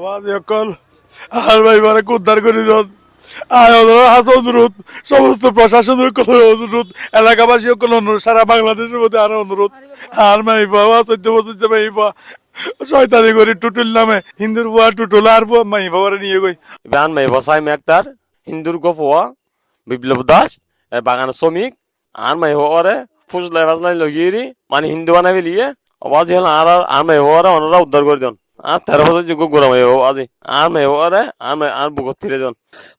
আওয়াজ অকল আর ভাই মানে উদ্ধার করে দেন হাস অনুরোধ সমস্ত প্রশাসনের কোনো অনুরোধ এলাকাবাসী কোনো অনুরোধ সারা বাংলাদেশের মধ্যে আরো অনুরোধ আর মাইবা 14 বছর মাইবা শয়তানি করে টুটুল নামে হিন্দুর বুয়া টুটুল আর বুয়া মাইবা ওরা নিয়ে গই বান মাইবা সাই মেক্তার হিন্দুর গোফোয়া বিপ্লব দাস বাগান শ্রমিক আর মাইবা ওরে ফুসলাই ফাসলাই লগিয়ে মানে হিন্দু বানাবি লিয়ে আওয়াজ হল আর মাইবা ওরা ওনারা উদ্ধার করে দেন আর 13 বছর যোগ্য গোড়া মাইবা আজি আর মাইবা ওরে আর বুকত ফিরে দেন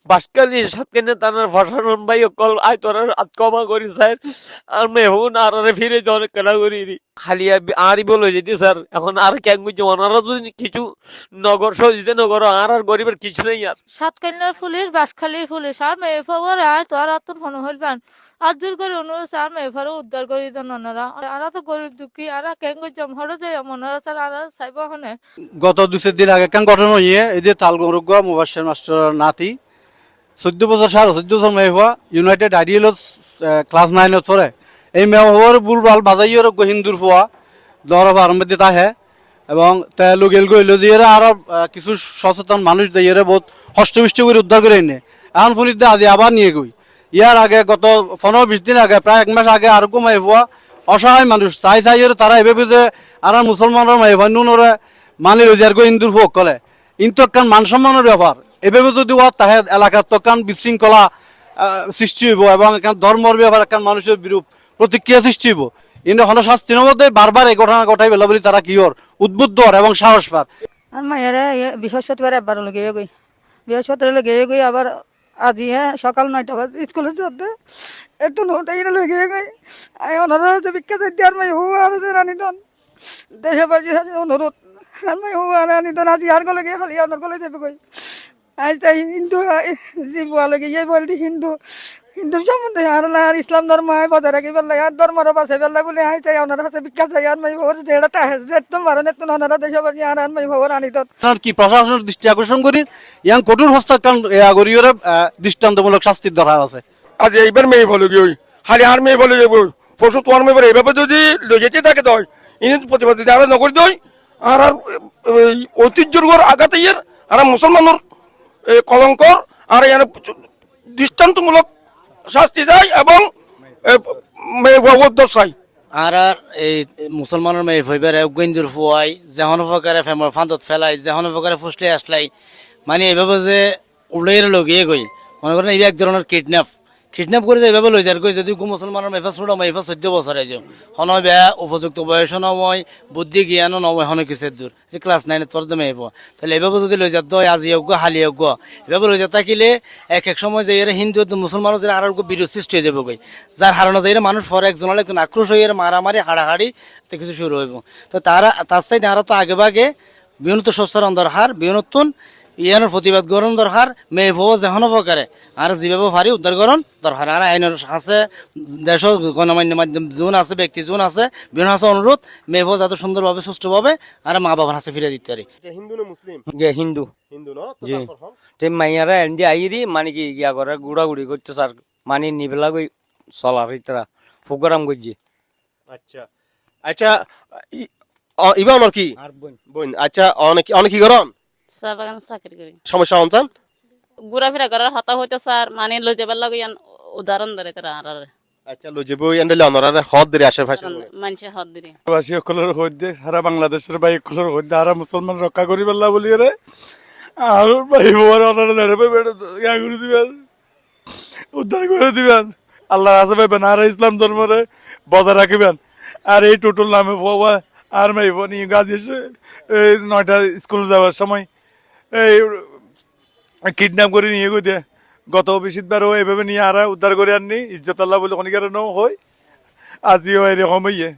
বাসকালি সাতকানে তানার ভাষণ ভাই অকল আই তোর আত্মমা করি স্যার আর মেহুন আর ফিরে জন কেনা করি খালি আরই বলে যেতে স্যার এখন আর কেন বুঝছে ওনারা যদি কিছু নগর সজিতে নগর আর গরিবের কিছু নেই আর সাতকানিয়ার পুলিশ বাসখালীর পুলিশ আর মেয়ে ফবর আয় তো আর তো মনে হইলবেন আর দূর করে অনুরোধ আর মেয়ে ফারও উদ্ধার করে দেন ওনারা আর তো গরিব দুঃখী আর কেন জম হরে যে ওনারা স্যার আর চাইব ওখানে গত 2-3 দিন আগে কেন ঘটনা হইয়ে এই যে তালগরুগ মুবাশশির মাস্টার নাতি 14 বছর 14 বছর মেয়ে হওয়া ইউনাইটেড আইডিয়াল ক্লাস 9 পড়ে এই মেয়ে হওয়ার বুলবাল বাজাইয়ের হিন্দুর ফুয়া দরব আরম্ভ তাহে এবং তে লোগেল গইল যে আর কিছু সচেতন মানুষ দিয়ে বহুত হষ্টবিষ্ট করে উদ্ধার করে এনে এখন ফোনিতে আজি আবার নিয়ে গই ইয়ার আগে গত 15-20 দিন আগে প্রায় 1 মাস আগে আর মেয়ে হওয়া অসহায় মানুষ চাই তারা এভাবে যে আর মুসলমানের মেয়ে হয় নুনরে মানি রোজার গো হিন্দুর ফুক কলে কিন্তু একখান মান সম্মানের ব্যাপার এভাবে যদি তাহে এলাকার তকান বিশৃঙ্খলা সৃষ্টি হইব এবং ধর্মর ব্যাপার একখান মানুষের বিরূপ প্রতিক্রিয়া সৃষ্টি হইব কিন্তু হন শাস্তির মধ্যে বারবার এই ঘটনা ঘটাই বেলা বলি তারা কি ওর উদ্বুদ্ধ এবং সাহস পার আর মায়েরা বৃহস্পতিবার একবার গিয়ে গই বৃহস্পতিবার গিয়ে গই আবার আজি সকাল 9টা বাজে স্কুলে যেতে একটু নোটাই লেগে গই ওনারা হচ্ছে ভিক্ষা চাইতে আর মাই হু আর রানি দন দেশবাসীর কাছে অনুরোধ আর মাই হু আর রানি দন আজি আর গলে গিয়ে খালি আপনার গলে যাবে কই আজ তাই হিন্দু যে বুয়া লগে ইয়ে বলতি হিন্দুর সম্বন্ধে আর ইসলাম ধর্ম বজায় রাখি পেলে আর ধর্মর বাঁচে পেলে বলে আই চাই ওনার কাছে ভিক্ষা চাই আর মাই ভোর যেটা তাহে যেত মারনে তো ওনারা দেশবাসী আর মাই ভোর আনি দন কি প্রশাসনের দৃষ্টি আকর্ষণ করি ইয়াং কঠোর হস্তাক্ষর আগরিয়রে দৃষ্টান্তমূলক শাস্তির দরকার আছে আজ এইবার মেয়ে বলে গিয়ে খালি আর মেয়ে বলে যাবো পশু তোমার মেয়ে বলে এইভাবে যদি লইতে থাকে দয় ইনি প্রতিবাদ যদি আর নকরি দই আর ঐতিহ্যর ঘর আঘাতে ইয়ের আর মুসলমানের কলঙ্কর আর এর দৃষ্টান্তমূলক শাস্তি চাই এবং মেয়ে উদ্ধার চাই আর এই মুসলমানের মেয়ে হইবারে গেন্দুর ফুয়াই যেহন প্রকারে ফেমর ফান্দত ফেলাই যেহন প্রকারে ফুসলে আসলাই মানে এইভাবে যে উল্লের লগিয়ে গই মনে করেন এই এক ধরনের কিডন্যাপ করে এইভাবে লই যার গই যদি মুসলমানের মেফা ছোট মেফা 14 বছরে যে হন বেয়া উপযুক্ত বয়স নয় বুদ্ধি জ্ঞান নয় হন কিছু দূর যে ক্লাস 9 পড়তে মেফ তাহলে এইভাবে যদি লই যাত আজি হোক হালি হোক এভাবে লই যা থাকিলে এক সময় যে এর হিন্দু মুসলমানের যে আর বিরোধ সৃষ্টি হয়ে যাবে গই যার হারানো যায় মানুষ পরে একজনের একজন আক্রোশ হয়ে মারামারি হাড়াহাড়ি কিছু শুরু হইব তো তার চাইতে আরো তো আগে ভাগে বিহনত সচ্চরণ দরকার বিহনতুন ইয়ানোর প্রতিবাদ গ্রহণ দরকার মেয়ে ভো যেহন প্রকারে আর যেভাবে ভারী উদ্ধার গ্রহণ দরকার আর আইনের আছে দেশ গণমান্য মাধ্যম জোন আছে ব্যক্তি জোন আছে বিভিন্ন আছে অনুরোধ মেয়ে ভো যাতে সুন্দরভাবে সুষ্ঠুভাবে আর মা বাবার হাতে ফিরে দিতে পারি হিন্দু না মুসলিম হিন্দু হিন্দু না জি তে মাইয়ারা এন্ডি আইরি মানে কি গিয়া করে গুড়াগুড়ি করতে স্যার মানে নিবেলা গই চলার ইতরা প্রোগ্রাম করছি আচ্ছা আচ্ছা ইবা আমার কি আর বোন আচ্ছা অনেক কি গরম চা বাগান চাকরি করি সমস্যা হনছান ঘোরাফেরা করার হতা হইতো স্যার মানে লই যাবার লাগে উদাহরণ ধরে তারা আর আচ্ছা লই যাবো এন্ডলে অনরারে হদ ধরে আসে ভাষা মানুষের হদ দিরে বাসী সকলের হইতে সারা বাংলাদেশের ভাই সকলের হইতে আর মুসলমান রক্ষা করি পারলা বলি রে আর ভাই বোর ওনারা ধরে করে দিবেন উদ্ধার করে দিবেন আল্লাহ আছে পাইবেন আর ইসলাম ধর্মরে বজায় রাখিবেন আর এই টোটল নামে বাবা আর মেয়ে নিয়ে গাছ এসে 9টা স্কুল যাওয়ার সময় এই কিডন্যাপ করে নিয়ে গই দিয়ে গত বৃহস্পতিবারও এইভাবে নিয়ে আর উদ্ধার করে আননি ইজ্জত আল্লাহ বলে অনেক হয় আজিও এরকম হইয়ে